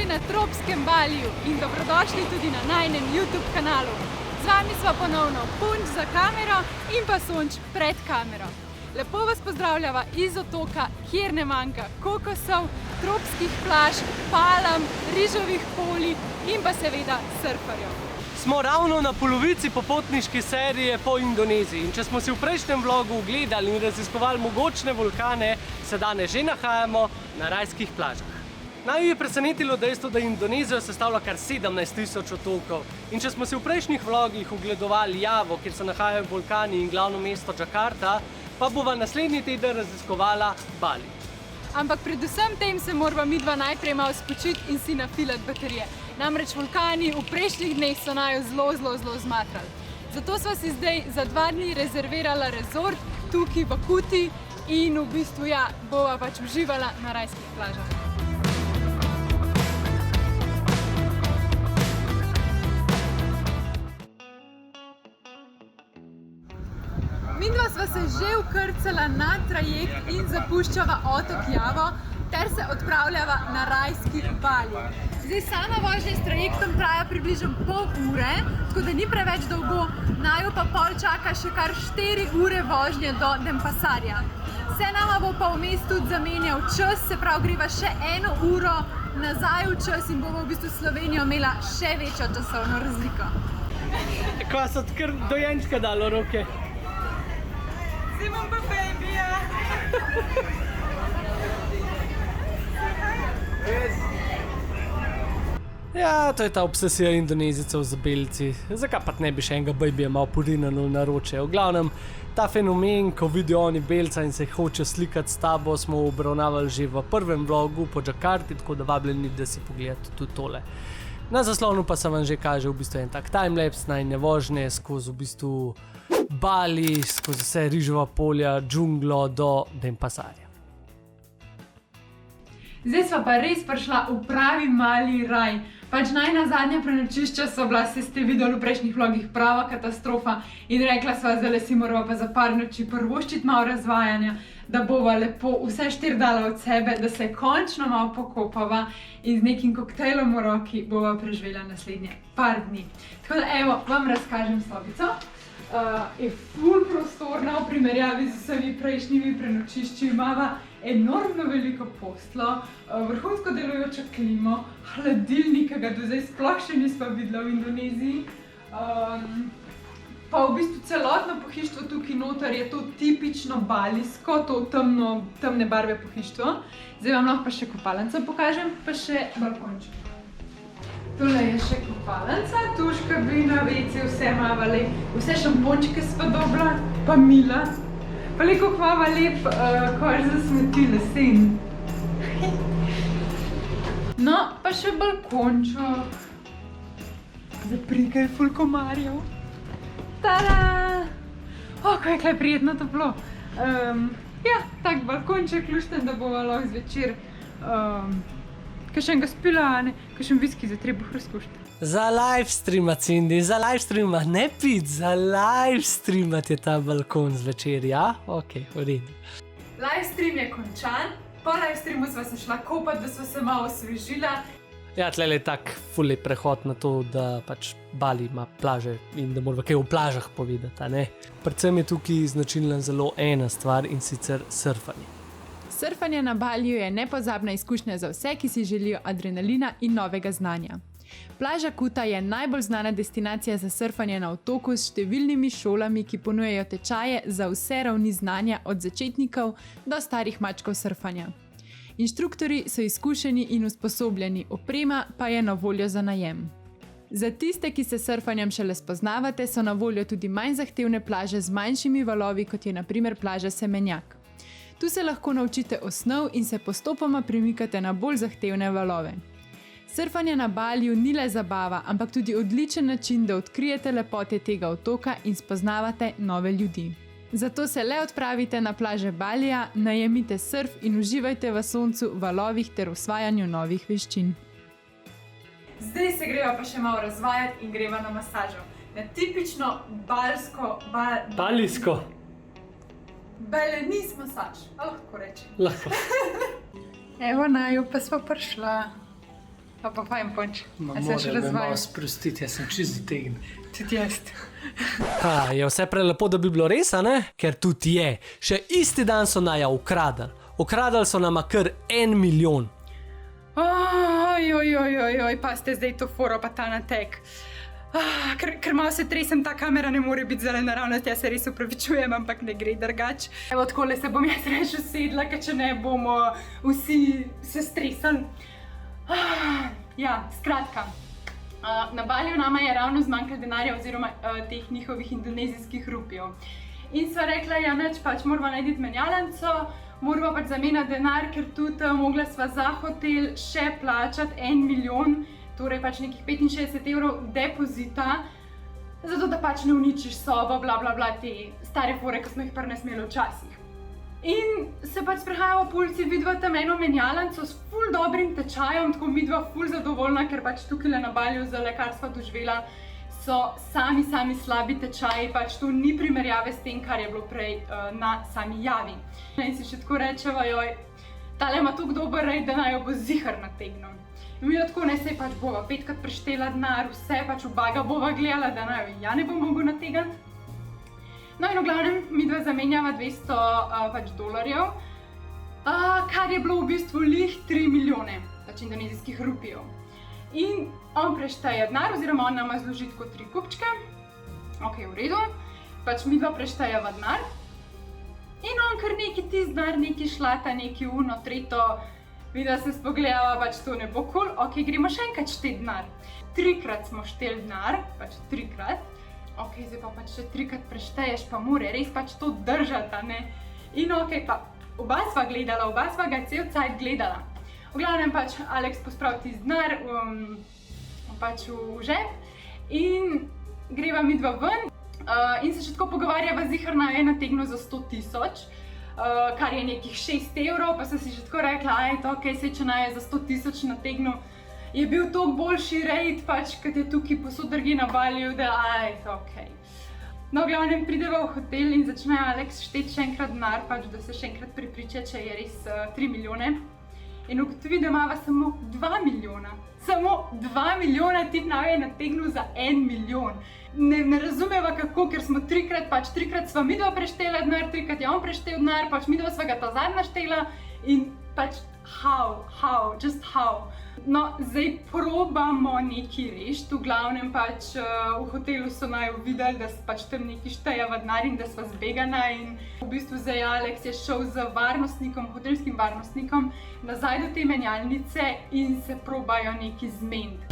Dobrodošli na tropskem Baliju in dobrodošli tudi na najnem YouTube kanalu. Z vami sva ponovno Punč za kamero in pa Sonč pred kamero. Lepo vas pozdravljava iz otoka, kjer ne manjka kokosov, tropskih plaž, palm, rižovih polj in pa seveda surferjev. Smo ravno na polovici popotniške serije po Indoneziji in če smo si v prejšnjem vlogu ogledali in raziskovali mogočne vulkane, se danes že nahajamo na rajskih plažah. Naju je presenetilo dejstvo, da Indonezijo sestavlja kar 17.000 otokov in če smo si v prejšnjih vlogih ogledovali Javo, kjer se nahajajo vulkani in glavno mesto Džakarta, pa bova naslednji teden raziskovala Bali. Ampak predvsem tem se morava midva najprej malo spočiti in si nafilati baterije. Namreč vulkani v prejšnjih dneh so naju zelo zmatrali. Zato sva si zdaj za 2 dni rezervirala rezort tukaj v Kuti in v bistvu bova pač uživala na rajskih plažah. Midva sva se že vkrcala na trajekt in zapuščava otok Javo ter se odpravljava na rajski Bali. Zdaj sama vožnja s trajektom traja približno pol ure, tako da ni preveč dolgo, naju pa pol čaka še kar 4 ure vožnje do Denpasarja. Se nama bo pa vmes tudi zamenjal čas, se pravi greva še 1 uro nazaj v čas in bomo v bistvu Slovenijo imela še večjo časovno razliko. Kva so kar dojenčka dalo roke? Imam pa babija. Ja, to je ta obsesija Indonezijcev z belci. Zakaj pa ne bi še enega babija malo porinalo na roče? V glavnem, ta fenomen, ko vidijo oni belca in se hoče slikati s tabo, smo obravnavali že v prvem vlogu po Džakarti, tako da vabljeni, da si pogledate tudi tole. Na zaslonu pa se vam že kaže v bistvu en tak timelapse najine vožnje skozi v bistvu Bali, skozi vse rižova polja, džunglo do Denpasarja. Zdaj sva pa res prišla v pravi mali raj. Pač najna zadnja prenočišča so bila, se ste videli v prejšnjih vlogih, prava katastrofa in rekla sva, zdaj si morava pa za par noči prvoščiti malo razvajanja, da bova lepo vse 4 dala od sebe, da se končno malo pokopava in z nekim koktejlom v roki bova preživela naslednje par dni. Tako da evo, vam razkažem sobico. Je ful prostorna v primerjavi z vsemi prejšnjimi prenočišči, imava enormno veliko posteljo, vrhunsko delujočo klimo, hladilnik, ki ga do zdaj sploh še nisva videla v Indoneziji. Pa v bistvu celotno pohištvo tukaj noter je to tipično balijsko, to temne barve pohištvo. Zdaj vam lahko pa še kopalnico pokažem, pa še balkonček. Tole je še kopalnica, tuš, kabina, WC, vse imava lep, vse šampončke sva dobila, pa mila. Pa leko imava lep koš za smeti lesen. No, pa še balkonček. Zaprigaj ful komarjev. Tada! O, kaj je prijetno toplo. Ja, tak balkonček lušten, da bova lahko zvečer kakšnega spila, kakšen viski za trebuh razkušati. Za livestreama, Cindy, za livestreama, ne pit, za livestreamati je ta balkon zvečer, ja? Ok, v redu. Livestream je končan, po livestreamu sva se šla kopati, da sva se malo osvežila. Ja, tlele je tak ful lep prehod na to, da pač Bali ima plaže in da moramo kaj o plažah povedati, a ne? Predvsem je tukaj značilna zelo ena stvar in sicer surfanje. Surfanje na Baliju je nepozabna izkušnja za vse, ki si želijo adrenalina in novega znanja. Plaža Kuta je najbolj znana destinacija za surfanje na otoku s številnimi šolami, ki ponujajo tečaje za vse ravni znanja od začetnikov do starih mačkov surfanja. Inštruktorji so izkušeni in usposobljeni, oprema pa je na voljo za najem. Za tiste, ki se surfanjem šele spoznavate, so na voljo tudi manj zahtevne plaže z manjšimi valovi, kot je na primer plaža Semenjak. Tu se lahko naučite osnov in se postopoma premikate na bolj zahtevne valove. Surfanje na Baliju ni le zabava, ampak tudi odličen način, da odkrijete lepote tega otoka in spoznavate nove ljudi. Zato se le odpravite na plaže Balija, najemite surf in uživajte v soncu, valovih ter osvajanju novih veščin. Zdaj se greva pa še malo razvajati in greva na masažo. Na tipično Balijsko. Belenis masaž, lahko reči. Lahko. Evo naju pa sva prišla. Pa fajn punč. Moram me malo sprostiti, jaz sem čist zategn. Tudi jaz. Je vse prelepo, da bi bilo res, a ne? Ker tudi je. Še isti dan so naja ukradali. Ukradali so nama kar 1 milijon. Pa ste zdaj to foro pa ta natek. Ker malo se tresem, ta kamera ne more biti zelo naravnost, jaz se res upravičujem, ampak ne gre drugače. Evo, takole se bom jaz reč usedla, ker če ne bomo vsi se stresali. Ja, skratka, na Baliju nama je ravno zmanjkalo denarja oziroma teh njihovih indonezijskih rupijev. In sva rekla, ja neč, pač moramo narediti menjalnico, moramo pač zamenjati denar, ker tudi mogla sva za hotel še plačati 1 milijon, torej pač nekih 65 evrov depozita, zato da pač ne uničiš sobo, bla bla bla, te stare fore, ki smo jih prne smeli včasih. In se pač sprehajamo po ulici, vidva tam eno menjalnico s ful dobrim tečajem, tako midva ful zadovoljna, ker pač tukaj na Baliju, zdaj kar sva doživela, so sami slabi tečaji, pač to ni primerjave s tem, kar je bilo prej na sami Javi. In si še tako rečeva, joj, tale ima toliko dober rej, da naj jo bo zihar nategnil. In mi jo tako ne se pač bova 5krat preštela denar, vse pač v baga bova gledala, da naj jo ja ne bom mogel nategniti. No in v glavnem, midva zamenjava 200 pač dolarjev, kar je bilo v bistvu lih 3 milijone pač indonezijskih rupijev. In on prešteje denar, oziroma on nama zloži tako 3 kupčke, ok, v redu, pač midva preštejeva denar. In on kar neki tisti denar, neki šlata, neki uno, treto, midva se spogledava, pač to ne bo cool, ok, gremo še enkrat šteti denar. 3krat smo šteli denar, pač 3krat. Ok, zdaj pa pač še 3krat prešteješ, pa more res pač to držati, ne? In ok, pa oba sva gledala, oba sva ga cel cajt gledala. V glavnem pač Alex pospravi tisti denar pač v žep in greva midva ven in se še tako pogovarjava, zihar naj je nategnil za 100 000, kar je nekih 6 evrov, pa sem si že tako rekla, ok, sej če naj je za 100 000 nategnil, je bil toliko boljši rejt, pač, kad je tukaj posod drgi na Baliju, da ok. No, v glavnem prideva v hotel in začne Alex šteti še enkrat denar, pač, da se še enkrat prepriča, če je res 3 milijone. In ugotovi, da imava samo 2 milijona. Samo 2 milijona, tip naj je nategnil za 1 milijon. Ne razumeva kako, ker smo 3krat sva midva preštela denar, 3krat je on preštel denar, pač midva sva ga ta zadnja štela in pač just how. No, zdaj probamo nekaj rešiti, v glavnem pač v hotelu so naj videli, da pač tam nekaj štejeva denar in da sva zbegana in v bistvu zdaj Alex je šel z varnostnikom, hotelskim varnostnikom nazaj do te menjalnice in se probajo nekaj zmeniti.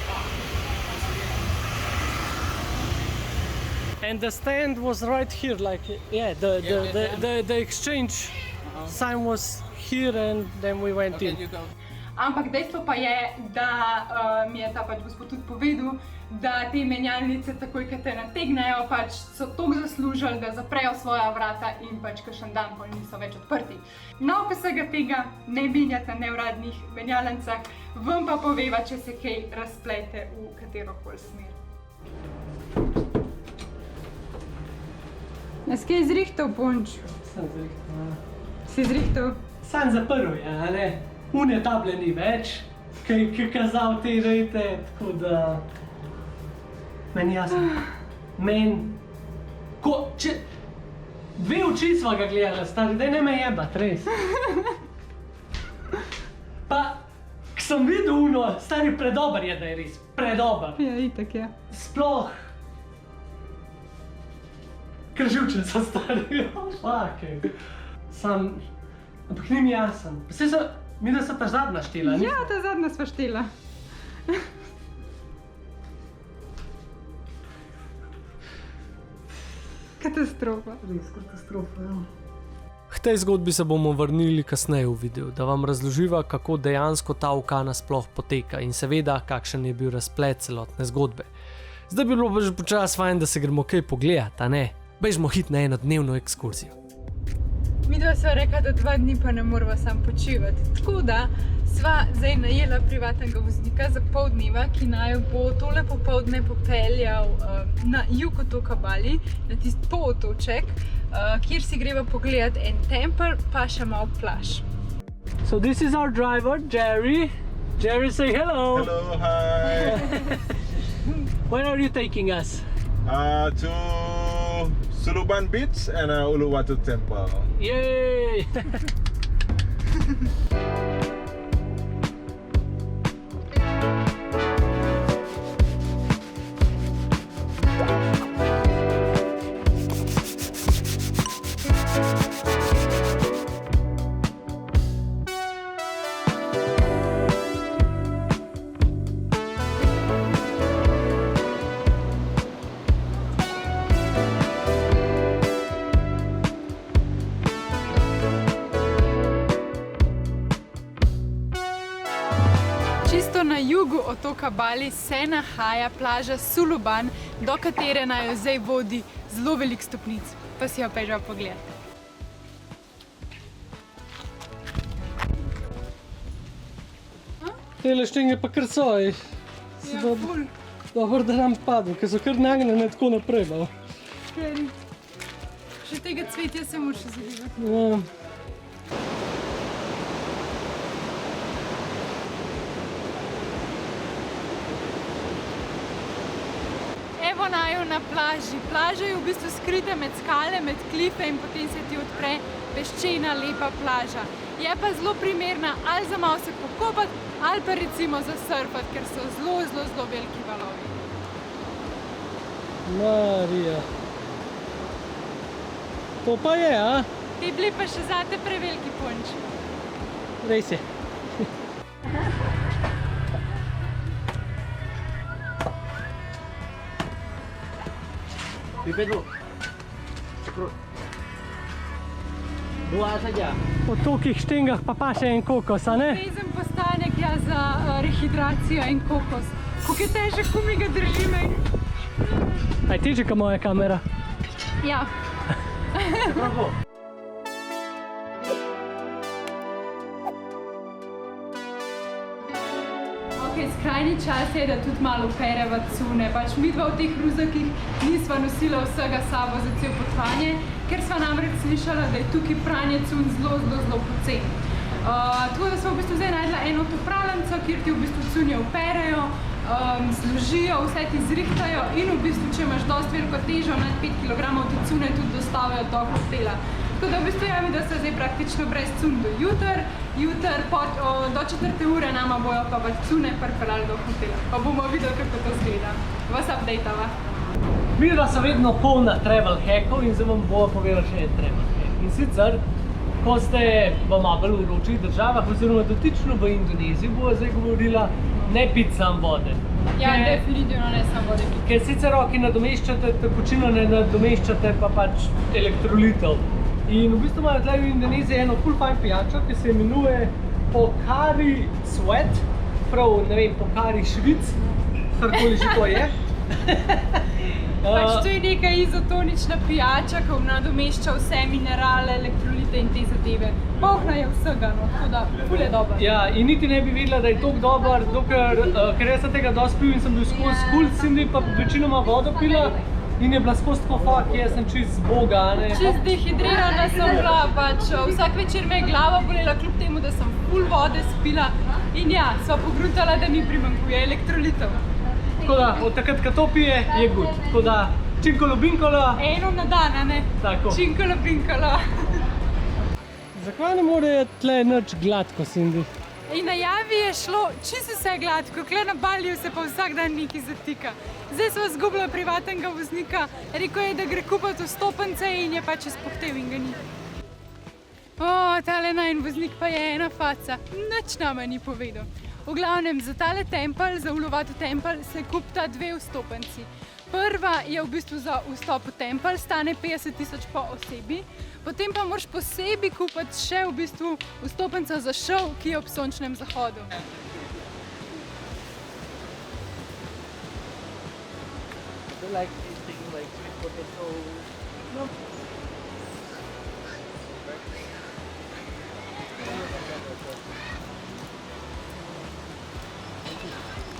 And the stand was right here, like, yeah, the exchange sign was here and then we went in. Ampak dejstvo pa je, da mi je ta pač gospod tudi povedal, da te menjalnice takoj, ko te nategnejo, pač so toliko zaslužili, da zaprejo svoja vrata in pač kakšen dan pol niso več odprti. No, ko vsega tega ne menjate na neuradnih menjalnicah, vam pa poveva, če se kaj razplete v katerokoli smer. Jaz kaj zrihtal, punč? Sem zrihtal. Si zrihtal? Sam zaprl je, a ne? Une table ni več, ki kazal te rejte, tako da... Meni jasno. Dve oči sva ga gledala, stari, daj ne me jebat, res. Pa, k sem videl uno, stari, predober je, da je res, predober. Ja, itak je. Sploh. Ker živčen sem, stari, fuck. Sam, ampak ni mi jasen. Vse so... Mi da so ta zadnja štela, nismo? Ja, ta zadnja sva štela. Katastrofa. Res katastrofa, ja. K tej zgodbi se bomo vrnili kasneje v videu, da vam razloživa, kako dejansko ta ukana sploh poteka in seveda, kakšen je bil razplet celotne zgodbe. Zdaj bi bilo pa že počas fajn, da se gremo kaj pogledat, a ne? Bežmo hit na enodnevno ekskurzijo. Midva sva rekla, da 2 dni pa ne morava sam počivati. Tako da sva zdaj najela privatnega voznika za pol dneva, ki naj bo tole popoldne popeljal na jug otoka Bali, na tisti polotoček, kjer si greva pogledat en tempelj, pa še malo plaž. So this is our driver, Jerry. Jerry, say hello. Hello, hi. Where are you taking us? To Suluban Beach and Uluwatu Temple. Yay! Čisto na jugu otoka Bali se nahaja plaža Suluban, do katere naj jo zdaj vodi zelo veliko stopnic. Pa si jo pežal pogled. Tele štenge pa kar so. ful. Dobro, da nam padlo, ker so kar nagnjene tako naprej. Malo. Še tega cvetja se moraš izogibati. Ja. Evo naju na plaži. Plaža je v bistvu skrita med skale, med klife in potem se ti odpre peščena, lepa plaža. Je pa zelo primerna ali za malo se pokopati, ali pa recimo za surfati, ker so zelo veliki valovi. Marija. To pa je, a? Ti bili pa še zate preveliki punč. Res je. Po tolikih štengah pa še en kokos, a ne? Rezen postanek za rehidracijo in kokos. Koliko je težek, ko mi ga držime. Aj težje kot moja kamera. Ja. Skrajni čas je, da tudi malo opereva cune. Pač midva v teh ruzakih nisva nosila vsega sabo za cel potovanje, ker sva namreč slišala, da je tukaj pranje cun zelo poceni. Tako da sva v bistvu zdaj najdla eno popravljanco, kjer ti v bistvu cunje operejo, zložijo, vse ti zrihtajo in v bistvu, če imaš dosti veliko težo, nad 5 kg, ti cune tudi dostavijo do hotela. Tako da v bistvu javi, da so zdaj praktično brez cun do jutr, do 4. ure nama bojo pa pač cune pripeljali do hotela. Pa bomo videli, kako to zgleda. Vas updateava. Midva so vedno polna travel hackov in zdaj vam bova povedala še en travel hack. In sicer, ko ste v malo bolj vročih državah, oziroma dotično v Indoneziji, bova zdaj govorila, ne piti sam vode. Ja, definitivno ne sam vode piti. Ker sicer nadomeščate tekočino, ne nadomeščate pa pač elektrolitov. In v bistvu imajo tukaj v Indoneziji eno ful fajn pijačo, ki se imenuje Pocari Sweat, prav, ne vem, Pocari Švic, karkoli že to je. Pač to je neka izotonična pijača, ki nadomešča vse minerale, elektrolite in te zadeve. Polna je vsega, no, tako da ful je dober. Ja, in niti ne bi vedela, da je toliko dober, dokler, ker jaz sem tega dosti pil in sem bil skozi kult, Cindy pa večinoma vodo pila. In je bila skozi tako fuck, jaz sem čist zboga, ne? Čist dehidrirana sem bila, pač vsak večer me je glava bolela, kljub temu, da sem ful vode spila. In ja, sva pogruntala, da mi primanjkuje elektrolitov. Tako da, od takrat, ko to pije, je good. Tako da, činkolo binkolo. Eno na dan, a ne? Tako. Činkolo binkolo. Zakaj ne more tle nič gladko, Cindy? In na javi je šlo čisto vse gladko, kle na Baliju se pa vsak dan nekaj zatika. Zdaj sva zgubila privatnega voznika, rekel je, da gre kupati vstopnice in je pač izpuhtel in ga ni. Tale najin voznik pa je ena faca, nič nama ni povedal. V glavnem, za tale tempelj, za Uluwatu tempelj, se kupta 2 vstopnici. Prva je v bistvu za vstop v tempelj, stane 50 000 po osebi. Potem pa moraš posebej kupiti še v bistvu vstopnico za šov, ki je ob sončnem zahodu.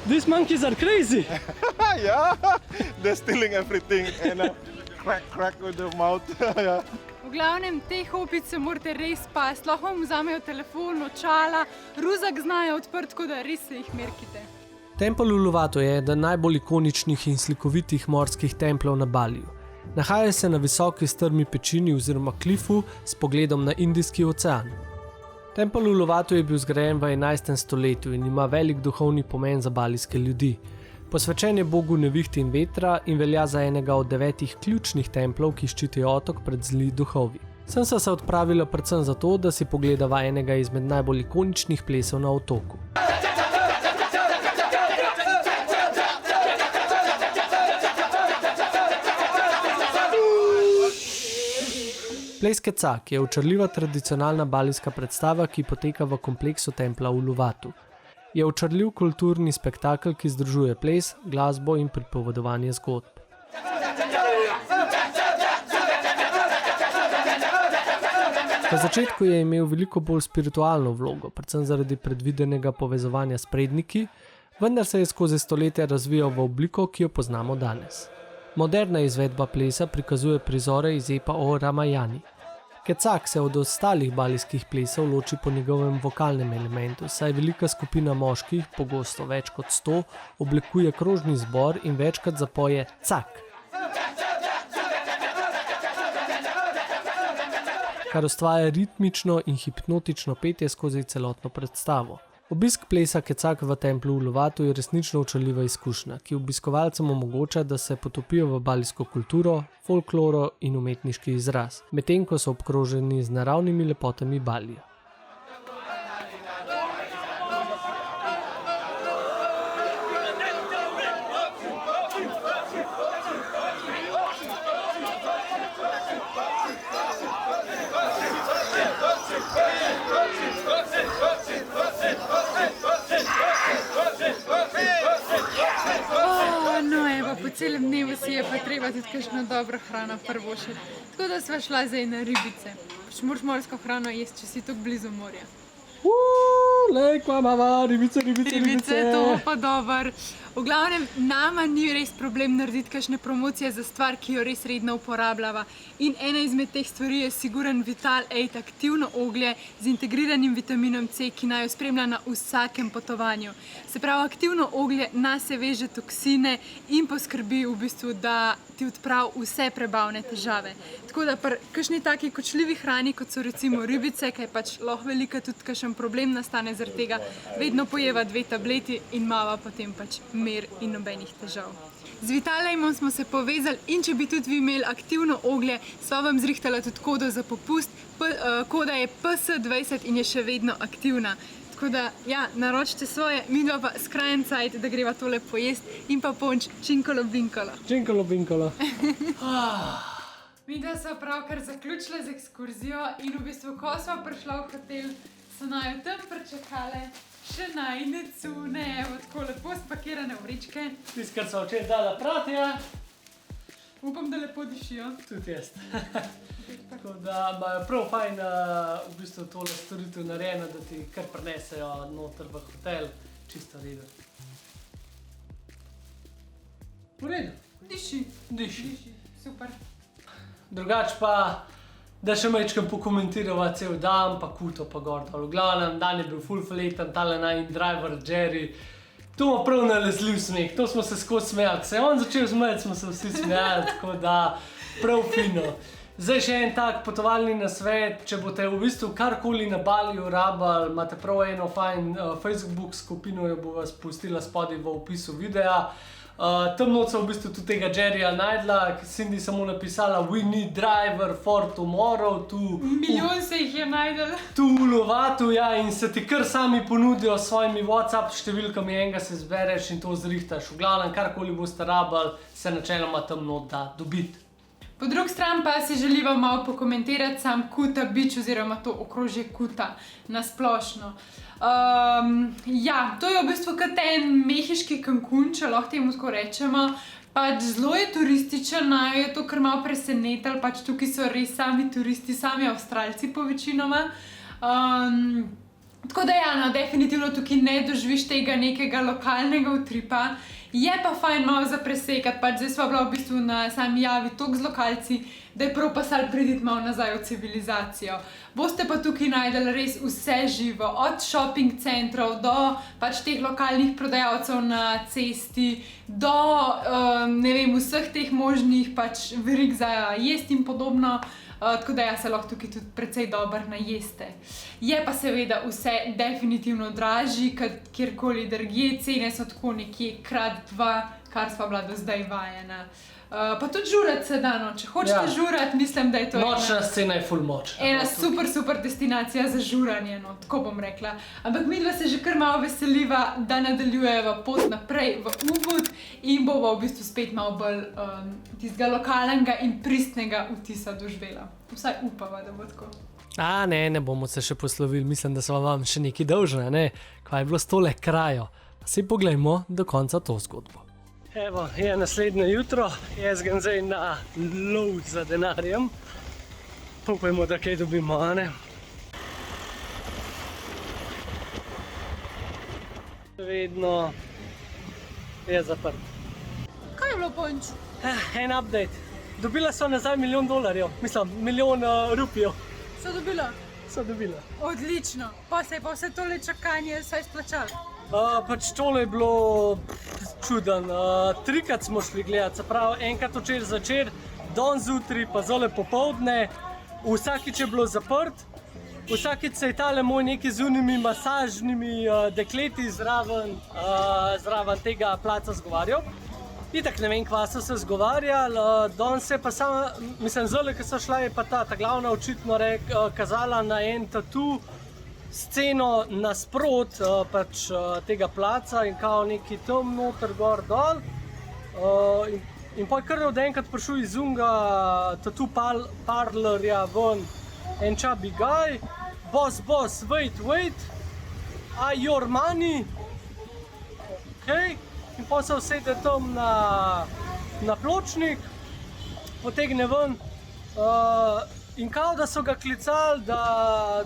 These monkeys are crazy! Yeah, they're stealing everything. And crack with the mouth. Yeah. V glavnem, te hobice morate res pasti. Lahko vam vzamejo telefon, očala, ruzak znajo odprt, tako da res se jih merkite. Tempelj Uluwatu je eden najbolj ikoničnih in slikovitih morskih templov na Baliju. Nahaja se na visoki strmi pečini oziroma klifu s pogledom na Indijski ocean. Tempelj Uluwatu je bil zgrajen v 11. stoletju in ima velik duhovni pomen za balijske ljudi. Posvečen je bogu nevihte in vetra in velja za enega od 9 ključnih templov, ki ščitijo otok pred zli duhovi. Sem se odpravila predvsem zato, da si pogledava enega izmed najbolj ikoničnih plesov na otoku. Ples Kecak je očarljiva tradicionalna balijska predstava, ki poteka v kompleksu templa Uluwatu. Je očarljiv kulturni spektakel, ki združuje ples, glasbo in pripovedovanje zgodb. Na začetku je imel veliko bolj spiritualno vlogo, predvsem zaradi predvidenega povezovanja s predniki, vendar se je skozi stoletja razvijal v obliko, ki jo poznamo danes. Moderna izvedba plesa prikazuje prizore iz epa o Ramayani. Kecak se od ostalih balijskih plesov loči po njegovem vokalnem elementu, saj velika skupina moških, pogosto več kot 100, oblikuje krožni zbor in večkrat zapoje cak, kar ustvarja ritmično in hipnotično petje skozi celotno predstavo. Obisk plesa Kecak v templu Uluwatu je resnično očarljiva izkušnja, ki obiskovalcem omogoča, da se potopijo v balijsko kulturo, folkloro in umetniški izraz, medtem ko so obkroženi z naravnimi lepotami Balija. Po celem dnevu si je pa treba tudi kakšno dobro hrano prvošiti. Tako da sva šla zdaj na ribice. Pač moraš morsko hrano jesti, če si tako blizu morja. Lej, kva mama, ribice. Ribice, to pa dober. V glavnem, nama ni res problem narediti kakšne promocije za stvar, ki jo res redno uporabljava. In ena izmed teh stvari je siguren Vital 8 aktivno oglje z integriranim vitaminom C, ki naj jo spremlja na vsakem potovanju. Se pravi, aktivno oglje nase veže toksine in poskrbi v bistvu, da ti odpravi vse prebavne težave. Tako da pri kakšni taki kočljivi hrani, kot so recimo ribice, kaj pač lahko velika tudi kakšen problem nastane zaradi tega, vedno pojeva 2 tableti in mava potem pač mir in nobenih težav. Z Vitalejmom smo se povezali in če bi tudi vi imeli aktivno oglje, sva vam zrihtala tudi kodo za popust. Koda je PS20 in je še vedno aktivna. Tako da, ja, naročite svoje, midva pa skrajen cajt, da greva tole pojest in pa ponč činkolo binkolo. Činkolo binkolo. Midva sva pravkar zaključila z ekskurzijo in v bistvu, ko sva prišla v hotel, so naju tam pričakale še najine cune, evo tako lepo spakirane vrečke. Tisto, kar so včeraj dala pratja. Upam, da lepo dišijo. Tudi jaz. Tako da imajo prav fajn v bistvu tole storitev narejeno, da ti kar prinesejo noter v hotel, čisto redo. V redu. Diši. Super. Drugač pa, da še majčkam pokomentirava cel dan, pa kuto pa gor dol. V glavnem, dan je bil full fletan, tale najin driver Jerry. To ima prav nalezljiv smeh, to smo se skozi smejali. Se je on začel smejati, smo se vsi smejali, tako da prav fino. Zdaj še en tak potovalni nasvet, če boste v bistvu karkoli na Baliju rabili, imate prav eno fajn Facebook skupino, jo bo vas pustila spodaj v opisu videa. Tam noč sem v bistvu tudi tega Jerryja najdla, Cindy samo napisala "We need driver for tomorrow to..." Milijon se jih je najdel. Tu v Uluwatu, ja, in se ti kar sami ponudijo s svojimi WhatsApp številkami, enega se zbereš in to zrihtaš. V glavnem, karkoli boste rabili, se načeloma tam not da dobiti. Po drugi strani pa si želiva malo pokomentirati sam Kuta Beach oziroma to okrožje Kuta na splošno. Ja, to je v bistvu kot en mehiški Cancun, če lahko temu tako rečemo. Pač zelo je turističen, naju je to kar malo presenetilo, pač tukaj so res sami turisti, sami Avstralci po večinoma. Tako da ja, no, definitivno tukaj ne doživiš tega nekega lokalnega utripa. Je pa fajn malo za presekati, pač zdaj sva bila v bistvu na sami javi toliko z lokalci, da je prav pasal priditi malo nazaj v civilizacijo. Boste pa tukaj najdeli res vse živo, od shopping centrov do pač teh lokalnih prodajalcev na cesti, do ne vem, vseh teh možnih pač verig za jesti in podobno. Tako da ja, se lahko tukaj tudi precej dobro najeste. Je pa seveda vse definitivno dražji, kjerkoli drugje, cene so tako nekje krat 2, kar sva bila do zdaj vajena. Pa tudi žurati se da, no. Če hočete žurati, mislim, da je to Nočna scena je ful močna. ena super destinacija za žuranje, no, tako bom rekla. Ampak midva se že kar malo veseliva, da nadaljujeva pot naprej v Ubud in bova v bistvu spet malo bolj tistega lokalnega in pristnega vtisa doživela. Vsaj upava, da bo tako. Ne bomo se še poslovili, mislim, da smo vam še nekaj dolžne, ne? Kaj je bilo s tole krajo? Si poglejmo do konca to zgodbo. Evo, je naslednje jutro, jaz grem zdaj na lov za denarjem. Upajmo, da kaj dobimo, a ne? Vedno je zaprt. Kaj je bilo, Ponč? En update. Dobila so nazaj $1 milijon, mislim, $1 milijon rupijev. So dobila? So dobila. Odlično. Pa se je pa vse tole čakanje vse izplačalo. Pač tole je bilo čuden. 3-krat smo šli gledati, se pravi enkrat včeraj zvečer, danes zjutraj pa zole popoldne. Vsakič je bilo zaprt, vsakič se je tale moj neki z unimi masažnimi dekleti zraven tega placa zgovarjal. Itak ne vem, kva so se zgovarjali, danes je pa sama, mislim, zole, ki so šla, je pa ta glavna očitno kazala na en tatu sceno nasprot pač tega placa in kao neki tam noter, gor, dol. In pa je kar od enkrat prišel iz unga tattoo parlorja ven en chubby guy. Boss, wait, your money? Okay. In pa se usede tam na pločnik, potegne ven in kao da so ga klicali, da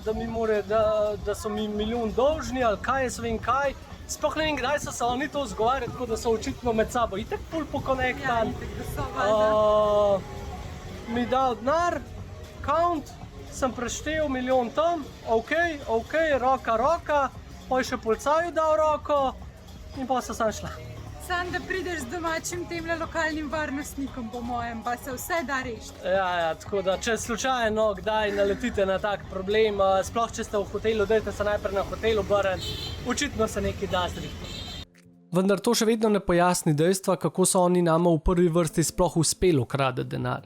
so mi milijon dolžni ali kaj, jaz vem kaj. Sploh ne vem, kdaj so se oni to zgovarjali, tako da so očitno med sabo itak ful pokonektan. Mi dal denar, count, sem preštel milijon tam, ok, roka, pa je še policaju dal roko in pa se sam šla. Sam, da prideš z domačim temle lokalnim varnostnikom, po mojem, pa se vse da rešiti. Ja, tako da, če slučajno kdaj naletite na tak problem, sploh če ste v hotelu, dajte se najprej na hotel obrniti, očitno se nekaj da zrihtati. Vendar to še vedno ne pojasni dejstva, kako so oni nama v prvi vrsti sploh uspeli ukradeti denar.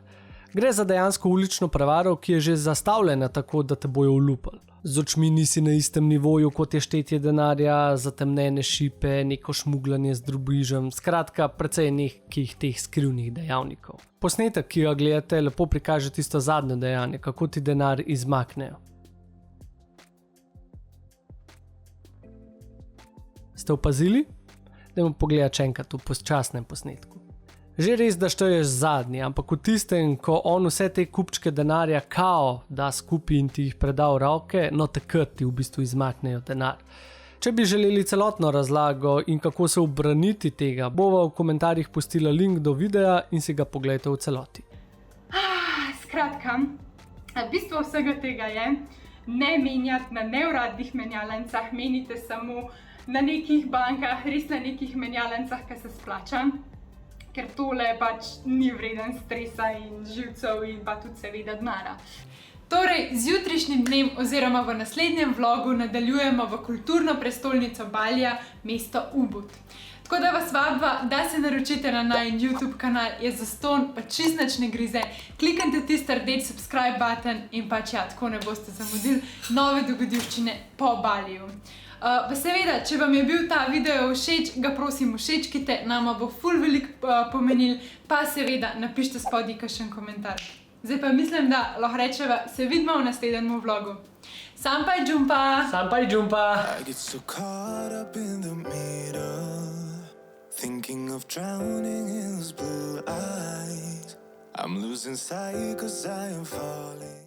Gre za dejansko ulično prevaro, ki je že zastavljena tako, da te bojo olupali. Z očmi nisi na istem nivoju, kot je štetje denarja, zatemnjene šipe, neko šmugljanje z drobižem, skratka precej nekih teh skrivnih dejavnikov. Posnetek, ki ga gledate, lepo prikaže tisto zadnje dejanje, kako ti denar izmaknejo. Ste opazili? Dajmo pogledati še enkrat v počasnem posnetku. Že res, da šteješ zadnji, ampak v tistem, ko on vse te kupčke denarja kao da skupaj in ti jih preda v roke, no takrat ti v bistvu izmaknejo denar. Če bi želeli celotno razlago in kako se ubraniti tega, bova v komentarjih pustila link do videa in si ga pogledajte v celoti. Skratka, bistvo vsega tega je ne menjati na neuradnih menjalencah, menite samo na nekih bankah, res na nekih menjalencah, ki se splača. Ker tole pač ni vreden stresa in živcev in pa tudi seveda denara. Torej, z jutrišnjim dnem oziroma v naslednjem vlogu nadaljujemo v kulturno prestolnico Balija, mesto Ubud. Tako da vas vabva, da se naročite na najin YouTube kanal, je zastonj, pa čist nič ne grize. Kliknite tisti rdeč subscribe button in pač ja, tako ne boste zamudili nove dogodivščine po Baliju. Pa seveda, če vam je bil ta video všeč, ga prosim všečkite, nama bo ful veliko pomenil, pa seveda napišite spodaj kakšen komentar. Zdaj pa mislim, da lahko rečeva, se vidimo v naslednjem vlogu. Sampaj džumpa! I get so caught up in the middle, thinking of drowning in those blue eyes. I'm losing sight 'cause I am falling.